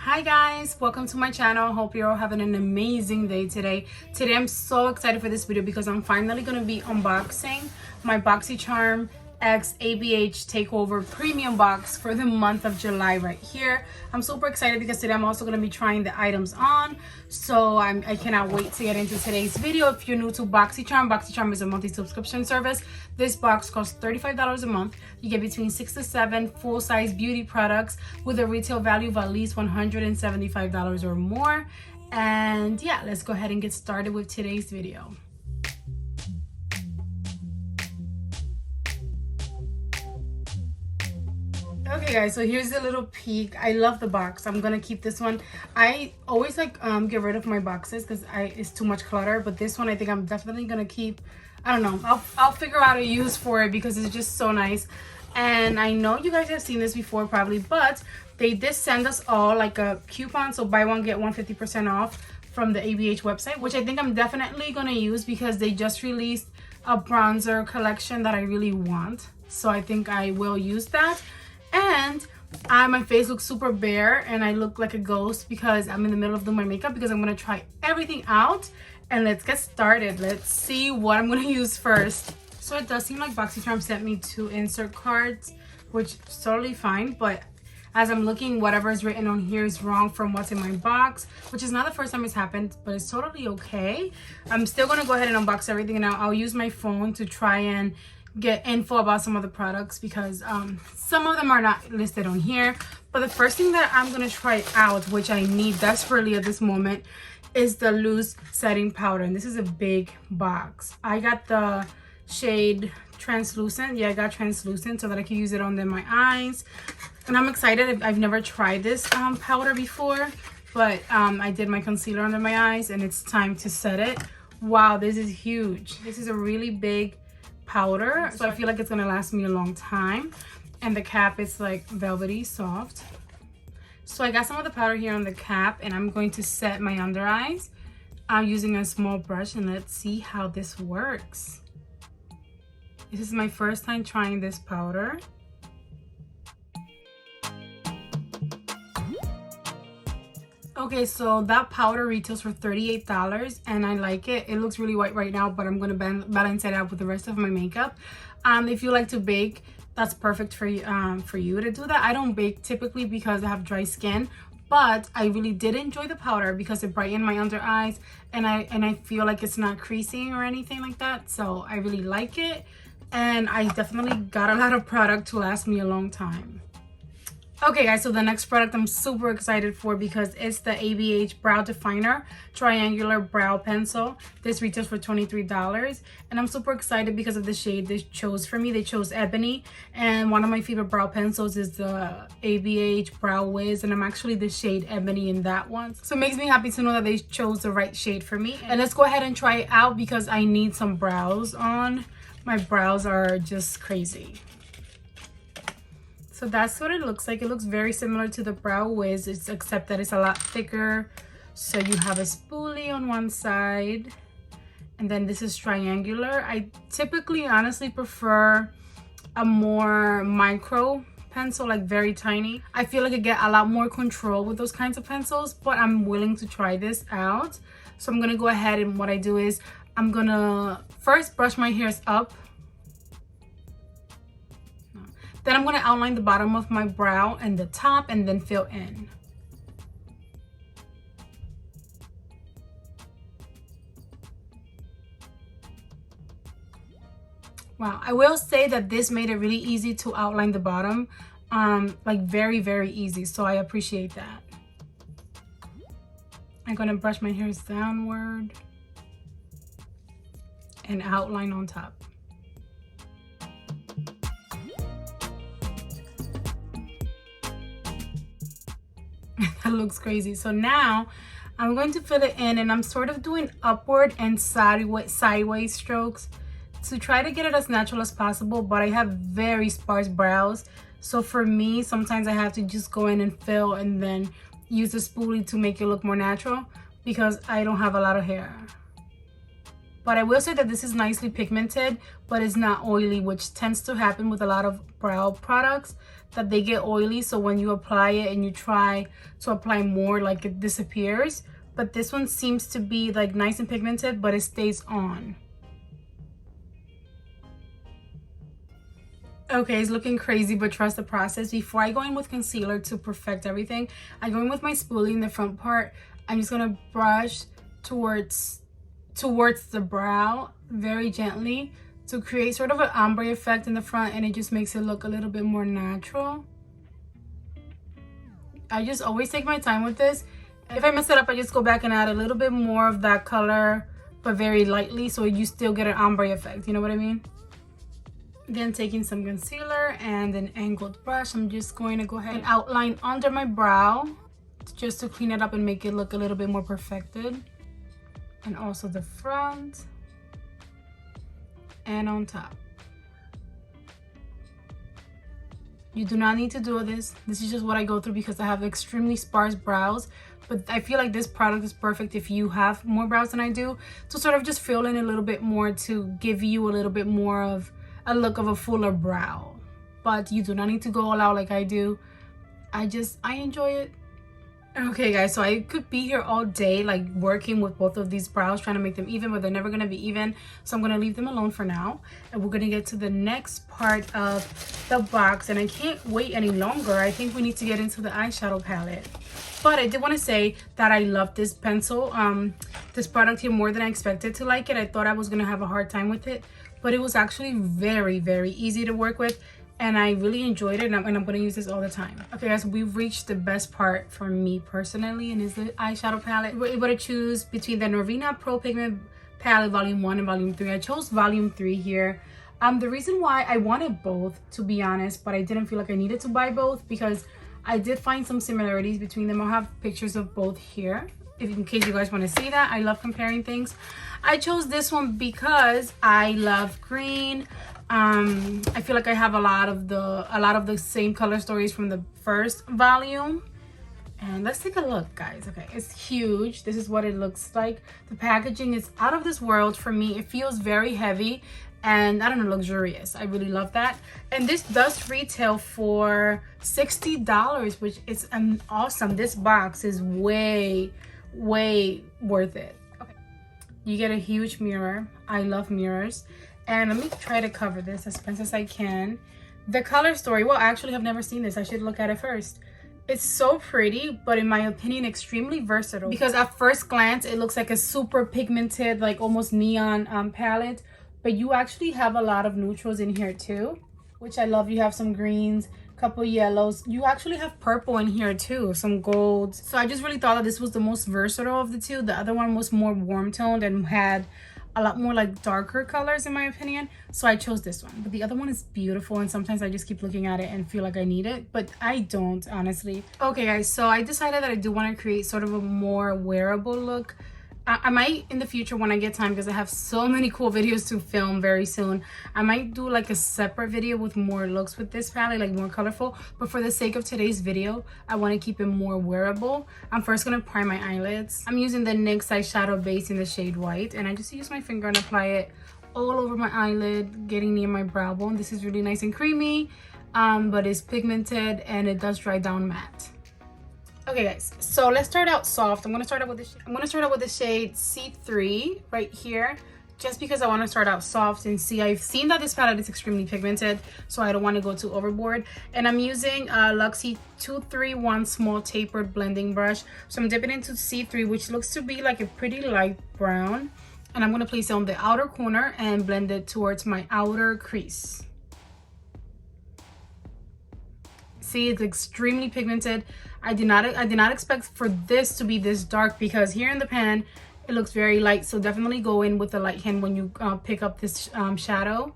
Hi guys, welcome to my channel. Hope you're all having an amazing day today. I'm so excited for this video because I'm finally going to be unboxing my Boxycharm X ABH Takeover Premium Box for the month of July right here. I'm super excited because today I'm also going to be trying the items on. So I cannot wait to get into today's video. If you're new to Boxycharm is a monthly subscription service. This box costs $35 a month. You get between 6 to 7 full-size beauty products with a retail value of at least $175 or more. And yeah, let's go ahead and get started with today's video. Okay guys, so here's a little peek. I love the box. I'm gonna keep this one. I always like get rid of my boxes because it's too much clutter, but this one I think I'm definitely gonna keep. I don't know, I'll figure out a use for it because it's just so nice. And I know you guys have seen this before probably, but they did send us all like a coupon, so buy one get one 50% off from the ABH website, which I think I'm definitely gonna use because they just released a bronzer collection that I really want, so I think I will use that. And my face looks super bare and I look like a ghost because I'm in the middle of doing my makeup because I'm going to try everything out. And let's get started. Let's see what I'm going to use first. So it does seem like Boxycharm sent me 2 insert cards, which is totally fine. But as I'm looking, whatever is written on here is wrong from what's in my box, which is not the first time it's happened, but it's totally okay. I'm still going to go ahead and unbox everything, and I'll use my phone to try and get info about some of the products because some of them are not listed on here. But the first thing that I'm going to try out, which I need desperately at this moment, is the loose setting powder. And this is a big box. I got the shade translucent. Yeah, I got translucent so that I can use it under my eyes. And I'm excited. I've never tried this powder before, but I did my concealer under my eyes and it's time to set it. Wow, this is huge. This is a really big powder, so I feel like it's gonna last me a long time. And the cap is like velvety soft. So I got some of the powder here on the cap and I'm going to set my under eyes. I'm using a small brush and let's see how this works. This is my first time trying this powder. Okay, so that powder retails for $38 and I like it. It looks really white right now, but I'm going to balance it out with the rest of my makeup. If you like to bake, that's perfect for you to do that. I don't bake typically because I have dry skin, but I really did enjoy the powder because it brightened my under eyes and I feel like it's not creasing or anything like that. So I really like it and I definitely got a lot of product to last me a long time. Okay guys, so the next product I'm super excited for because it's the ABH Brow Definer Triangular Brow Pencil. This retails for $23 and I'm super excited because of the shade they chose for me. They chose Ebony, and one of my favorite brow pencils is the ABH Brow Wiz, and I'm actually the shade Ebony in that one. So it makes me happy to know that they chose the right shade for me. And let's go ahead and try it out because I need some brows on. My brows are just crazy. So that's what it looks like. It looks very similar to the Brow Wiz, except that it's a lot thicker. So you have a spoolie on one side, and then this is triangular. I typically honestly prefer a more micro pencil, like very tiny. I feel like I get a lot more control with those kinds of pencils, but I'm willing to try this out. So I'm gonna go ahead, and what I do is I'm gonna first brush my hairs up. Then I'm going to outline the bottom of my brow and the top and then fill in. Wow, I will say that this made it really easy to outline the bottom. Like very, very easy. So I appreciate that. I'm going to brush my hairs downward and outline on top. That looks crazy. So now I'm going to fill it in, and I'm sort of doing upward and sideways strokes to try to get it as natural as possible, but I have very sparse brows. So for me, sometimes I have to just go in and fill and then use the spoolie to make it look more natural because I don't have a lot of hair. But I will say that this is nicely pigmented, but it's not oily, which tends to happen with a lot of brow products, that they get oily. So when you apply it and you try to apply more, like it disappears. But this one seems to be like nice and pigmented, but it stays on. Okay, it's looking crazy, but trust the process. Before I go in with concealer to perfect everything, I go in with my spoolie in the front part. I'm just gonna brush towards the brow very gently to create sort of an ombre effect in the front, and it just makes it look a little bit more natural. I just always take my time with this. If I mess it up, I just go back and add a little bit more of that color, but very lightly, so you still get an ombre effect, you know what I mean? Then taking some concealer and an angled brush, I'm just going to go ahead and outline under my brow just to clean it up and make it look a little bit more perfected. And also the front and on top. You do not need to do this. This is just what I go through because I have extremely sparse brows. But I feel like this product is perfect if you have more brows than I do, to sort of just fill in a little bit more, to give you a little bit more of a look of a fuller brow. But you do not need to go all out like I do. I enjoy it. Okay guys, so I could be here all day like working with both of these brows, trying to make them even, but they're never going to be even, so I'm going to leave them alone for now, and we're going to get to the next part of the box. And I can't wait any longer. I think we need to get into the eyeshadow palette. But I did want to say that I love this pencil, this product here, more than I expected to like it. I thought I was going to have a hard time with it, but it was actually very, very easy to work with. And I really enjoyed it, and I'm going to use this all the time. Okay guys, we've reached the best part for me personally, and is the eyeshadow palette. We're able to choose between the Norvina Pro Pigment Palette Volume 1 and Volume 3. I chose Volume 3 here. The reason why I wanted both, to be honest, but I didn't feel like I needed to buy both because I did find some similarities between them. I'll have pictures of both here, in case you guys want to see that. I love comparing things. I chose this one because I love green. I feel like I have a lot of the same color stories from the first volume. And let's take a look, guys. Okay, it's huge. This is what it looks like. The packaging is out of this world for me. It feels very heavy and, I don't know, luxurious. I really love that. And this does retail for $60, which is awesome. This box is way worth it. Okay, you get a huge mirror. I love mirrors. And let me try to cover this as best as I can. The color story, well, I actually have never seen this. I should look at it first. It's so pretty, but in my opinion, extremely versatile. Because at first glance, it looks like a super pigmented, like almost neon palette. But you actually have a lot of neutrals in here too, which I love. You have some greens, couple yellows. You actually have purple in here too, some golds. So I just really thought that this was the most versatile of the two. The other one was more warm toned and had a lot more like darker colors in my opinion, so I chose this one. But the other one is beautiful, and sometimes I just keep looking at it and feel like I need it, but I don't, honestly. Okay guys, so I decided that I do want to create sort of a more wearable look. I might in the future, when I get time, because I have so many cool videos to film very soon, I might do like a separate video with more looks with this palette, like more colorful. But for the sake of today's video, I want to keep it more wearable. I'm first going to prime my eyelids. I'm using the NYX eyeshadow base in the shade white, and I just use my finger and apply it all over my eyelid, getting near my brow bone. This is really nice and creamy, but it's pigmented and it does dry down matte. Okay guys, so let's start out soft. I'm gonna start out with the shade C3 right here, just because I want to start out soft. And see, I've seen that this palette is extremely pigmented, so I don't want to go too overboard. And I'm using Luxie 231 small tapered blending brush. So I'm dipping into C3, which looks to be like a pretty light brown, and I'm gonna place it on the outer corner and blend it towards my outer crease. See, it's extremely pigmented. I did not expect for this to be this dark, because here in the pan it looks very light. So definitely go in with a light hand when you pick up this shadow.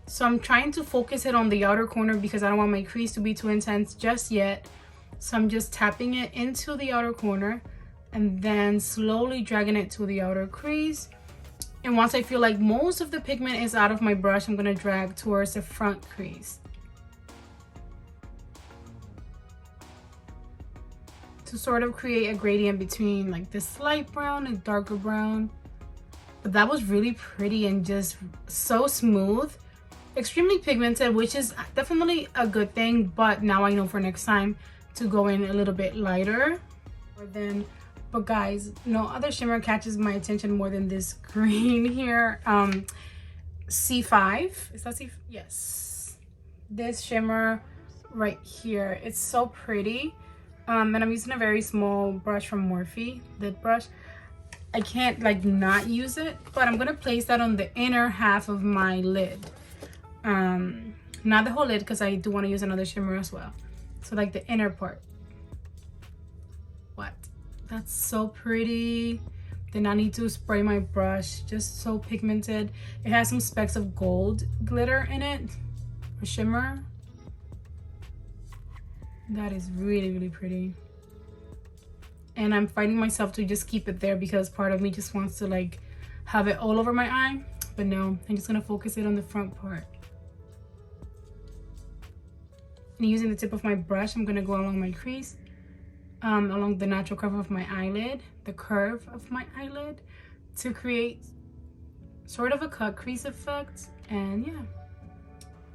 So I'm trying to focus it on the outer corner because I don't want my crease to be too intense just yet. So I'm just tapping it into the outer corner and then slowly dragging it to the outer crease. And once I feel like most of the pigment is out of my brush, I'm gonna drag towards the front crease to sort of create a gradient between like this light brown and darker brown. But that was really pretty and just so smooth. Extremely pigmented, which is definitely a good thing, but now I know for next time to go in a little bit lighter. But guys, no other shimmer catches my attention more than this green here. C5, is that C5? Yes, this shimmer right here, it's so pretty. And I'm using a very small brush from Morphe, lid brush. I can't like not use it, but I'm gonna place that on the inner half of my lid. Not the whole lid, because I do want to use another shimmer as well. So like the inner part. What? That's so pretty. Then I need to spray my brush. Just so pigmented. It has some specks of gold glitter in it, or shimmer. That is really, really pretty. And I'm fighting myself to just keep it there because part of me just wants to like have it all over my eye. But no, I'm just gonna focus it on the front part. And using the tip of my brush, I'm gonna go along my crease, along the natural curve of my eyelid, the curve of my eyelid, to create sort of a cut crease effect. And yeah,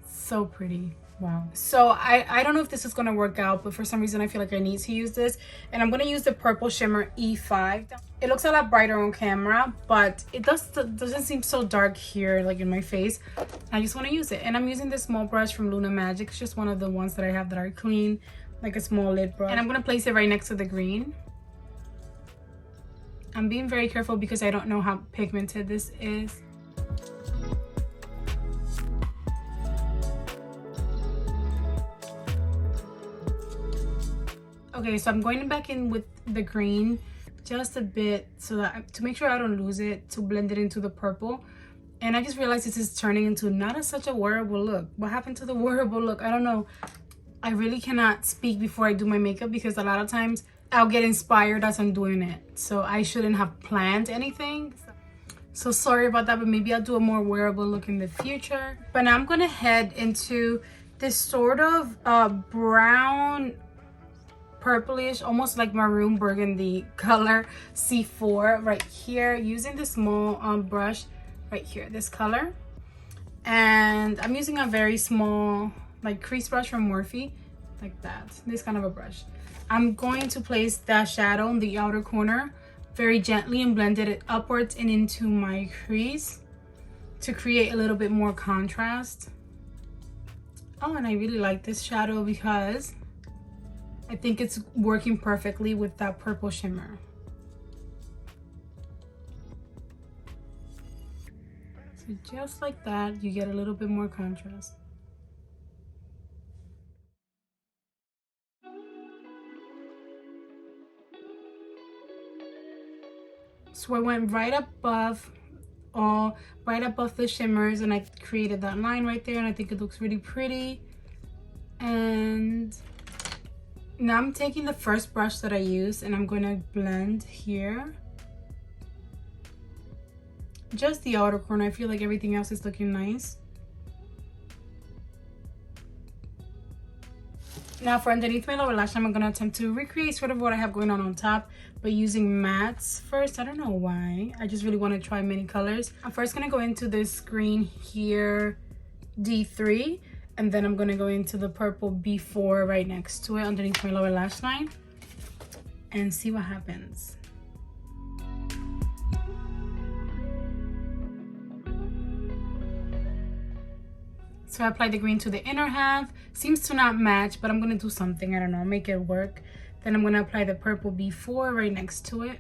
so pretty. Wow. So I don't know if this is gonna work out, but for some reason I feel like I need to use this, and I'm gonna use the purple shimmer E5. It looks a lot brighter on camera, but it doesn't seem so dark here, like in my face. I just want to use it, and I'm using this small brush from Luna Magic. It's just one of the ones that I have that are clean, like a small lid brush, and I'm gonna place it right next to the green. I'm being very careful because I don't know how pigmented this is. Okay, so I'm going back in with the green just a bit so that to make sure I don't lose it, to blend it into the purple. And I just realized this is turning into not such a wearable look. What happened to the wearable look? I don't know. I really cannot speak before I do my makeup because a lot of times I'll get inspired as I'm doing it. So I shouldn't have planned anything. So sorry about that, but maybe I'll do a more wearable look in the future. But now I'm gonna head into this sort of brown, purplish, almost like maroon burgundy color, C4 right here, using the small brush right here, this color. And I'm using a very small like crease brush from Morphe, like that, this kind of a brush. I'm going to place that shadow in the outer corner very gently and blend it upwards and into my crease to create a little bit more contrast. Oh, and I really like this shadow because I think it's working perfectly with that purple shimmer. So just like that, you get a little bit more contrast. So I went right above the shimmers, and I created that line right there, and I think it looks really pretty. And now I'm taking the first brush that I used and I'm going to blend here. Just the outer corner. I feel like everything else is looking nice. Now for underneath my lower lash line, I'm going to attempt to recreate sort of what I have going on top, but using mattes first. I don't know why. I just really want to try many colors. I'm first going to go into this green here, D3. And then I'm going to go into the purple B4 right next to it underneath my lower lash line and see what happens. So I applied the green to the inner half. Seems to not match, but I'm going to do something. I don't know, make it work. Then I'm going to apply the purple B4 right next to it.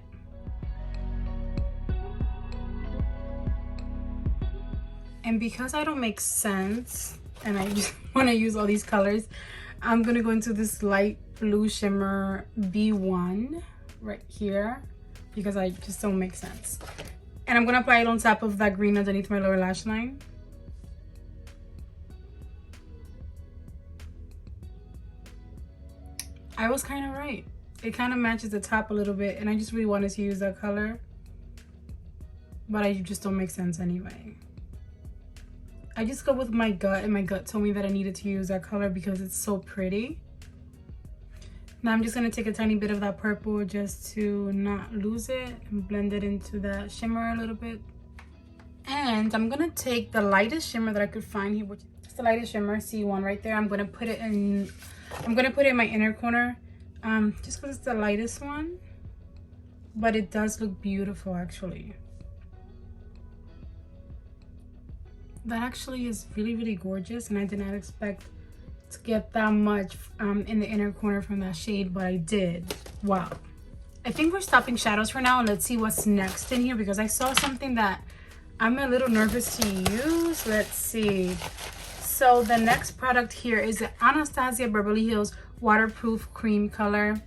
And because I don't make sense, and I just want to use all these colors, I'm going to go into this light blue shimmer B1 right here because I just don't make sense. And I'm going to apply it on top of that green underneath my lower lash line. I was kind of right. It kind of matches the top a little bit, and I just really wanted to use that color, but I just don't make sense anyway. I just go with my gut, and my gut told me that I needed to use that color because it's so pretty. Now I'm just going to take a tiny bit of that purple just to not lose it and blend it into that shimmer a little bit. And I'm gonna take the lightest shimmer that I could find here, which is the lightest shimmer, C1 right there. I'm gonna put it in my inner corner, just because it's the lightest one, but it does look beautiful actually. That actually is really, really gorgeous, and I did not expect to get that much in the inner corner from that shade, but I did. Wow. I think we're stopping shadows for now. Let's see what's next in here, because I saw something that I'm a little nervous to use. Let's see. So the next product here is the Anastasia Beverly Hills Waterproof Cream Color,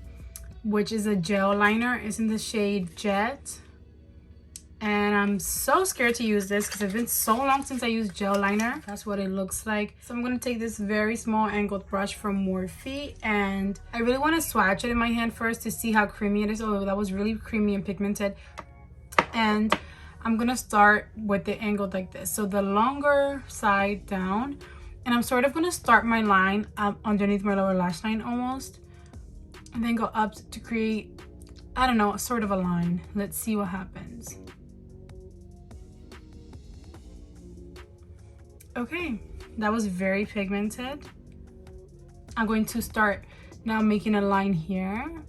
which is a gel liner. It's in the shade Jet. And I'm so scared to use this because it's been so long since I used gel liner. That's what it looks like. So I'm going to take this very small angled brush from Morphe, and I really want to swatch it in my hand first to see how creamy it is. Oh, that was really creamy and pigmented. And I'm going to start with it angled like this. So the longer side down, and I'm sort of going to start my line underneath my lower lash line almost, and then go up to create, I don't know, sort of a line. Let's see what happens. Okay, that was very pigmented. I'm going to start now making a line here.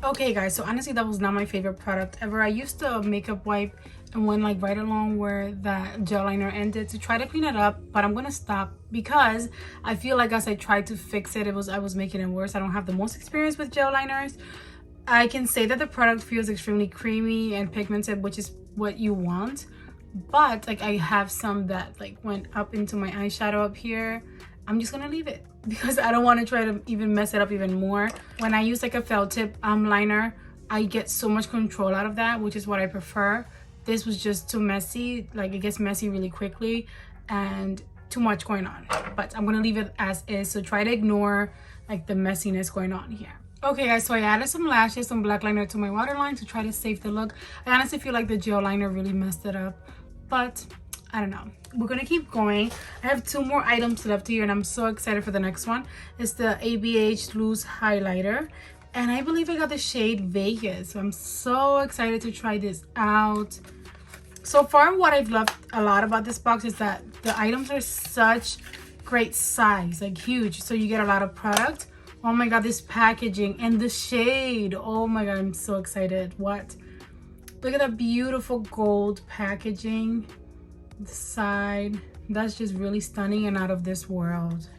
Okay guys, so honestly that was not my favorite product ever. I used the makeup wipe and went like right along where that gel liner ended to try to clean it up, but I'm gonna stop because I feel like as I tried to fix it, I was making it worse. I don't have the most experience with gel liners. I can say that the product feels extremely creamy and pigmented, which is what you want, but like I have some that like went up into my eyeshadow up here. I'm just gonna leave it because I don't want to try to even mess it up even more. When I use like a felt tip liner, I get so much control out of that, which is what I prefer. This was just too messy. Like it gets messy really quickly and too much going on, but I'm gonna leave it as is. So try to ignore like the messiness going on here. Okay guys, so I added some lashes, some black liner to my waterline to try to save the look. I honestly feel like the gel liner really messed it up, but I don't know. We're gonna keep going. I have 2 more items left here and I'm so excited for the next one. It's the ABH Loose Highlighter, and I believe I got the shade Vegas. So I'm so excited to try this out. So far, what I've loved a lot about this box is that the items are such great size, like huge. So you get a lot of product. Oh my God, this packaging and the shade. Oh my God, I'm so excited. What? Look at that beautiful gold packaging. The side, that's just really stunning and out of this world.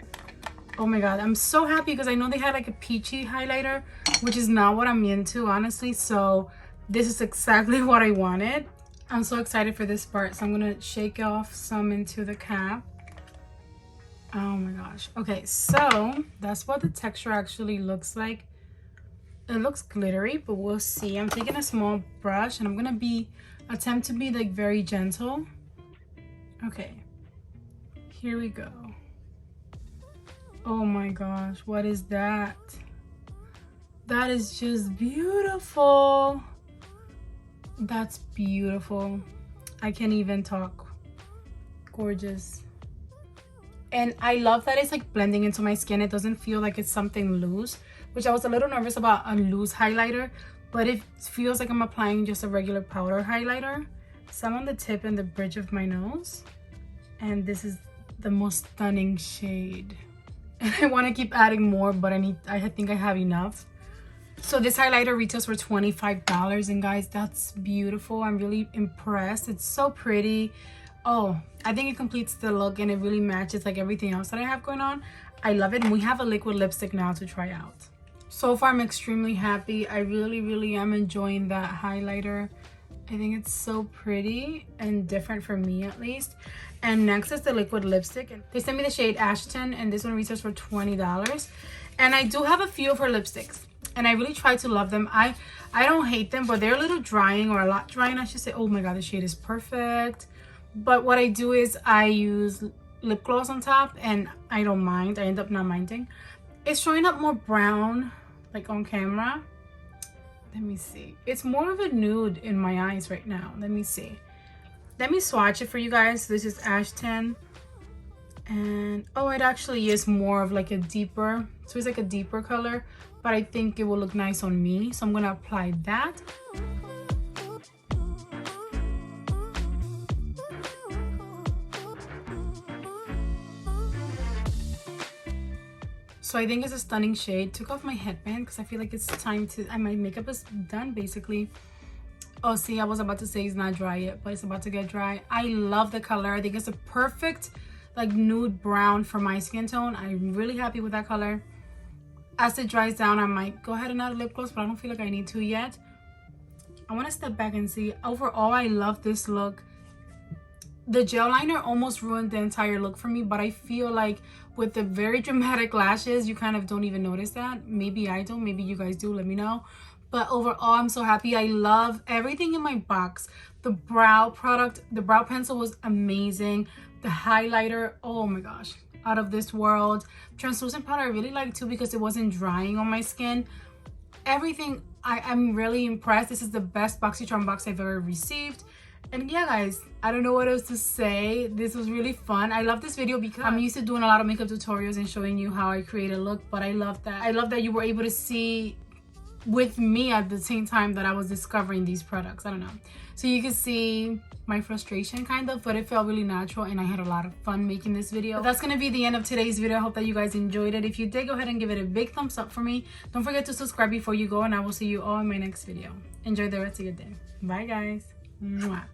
Oh my God, I'm so happy because I know they had like a peachy highlighter, which is not what I'm into, honestly. So this is exactly what I wanted. I'm so excited for this part. So I'm gonna shake off some into the cap. Oh my gosh. Okay, so that's what the texture actually looks like. It looks glittery, but we'll see. I'm taking a small brush and I'm gonna attempt to be like very gentle. Okay, here we go. Oh my gosh, what is that? That is just beautiful. That's beautiful. I can't even talk. Gorgeous. And I love that it's like blending into my skin. It doesn't feel like it's something loose, which I was a little nervous about a loose highlighter, but it feels like I'm applying just a regular powder highlighter. Some on the tip and the bridge of my nose. And this is the most stunning shade. And I want to keep adding more, but I think I have enough. So this highlighter retails for $25, and guys, that's beautiful. I'm really impressed. It's so pretty. Oh, I think it completes the look and it really matches like everything else that I have going on. I love it. And we have a liquid lipstick now to try out. So far, I'm extremely happy. I really am enjoying that highlighter. I think it's so pretty and different for me at least. And next is the liquid lipstick. They sent me the shade Ashton, and this one retails for $20. And I do have a few of her lipsticks, and I really try to love them. I don't hate them, but they're a little drying, or a lot drying, I should say. Oh my God, the shade is perfect. But what I do is I use lip gloss on top, and I don't mind. I end up not minding. It's showing up more brown, like on camera. Let me see. It's more of a nude in my eyes right now. Let me see. Let me swatch it for you guys. This is Ashton. And oh, it actually is more of like a deeper, so it's like a deeper color, but I think it will look nice on me, so I'm gonna apply that. So I think it's a stunning shade. Took off my headband because I feel like it's time to, my makeup is done basically. Oh, see, I was about to say it's not dry yet, but it's about to get dry. I love the color. I think it's a perfect like nude brown for my skin tone. I'm really happy with that color. As it dries down, I might go ahead and add a lip gloss, but I don't feel like I need to yet. I want to step back and see. Overall, I love this look. The gel liner almost ruined the entire look for me, but I feel like with the very dramatic lashes, you kind of don't even notice that. Maybe I don't, maybe you guys do, let me know. But overall, I'm so happy. I love everything in my box. The brow product, the brow pencil was amazing. The highlighter, oh my gosh, out of this world. Translucent powder I really like too because it wasn't drying on my skin. Everything, I'm really impressed. This is the best Boxycharm box I've ever received. And yeah, guys, I don't know what else to say. This was really fun. I love this video because I'm used to doing a lot of makeup tutorials and showing you how I create a look, but I love that. I love that you were able to see with me at the same time that I was discovering these products. I don't know. So you can see my frustration kind of, but it felt really natural and I had a lot of fun making this video. But that's gonna be the end of today's video. I hope that you guys enjoyed it. If you did, go ahead and give it a big thumbs up for me. Don't forget to subscribe before you go, and I will see you all in my next video. Enjoy the rest of your day. Bye guys. Mwah.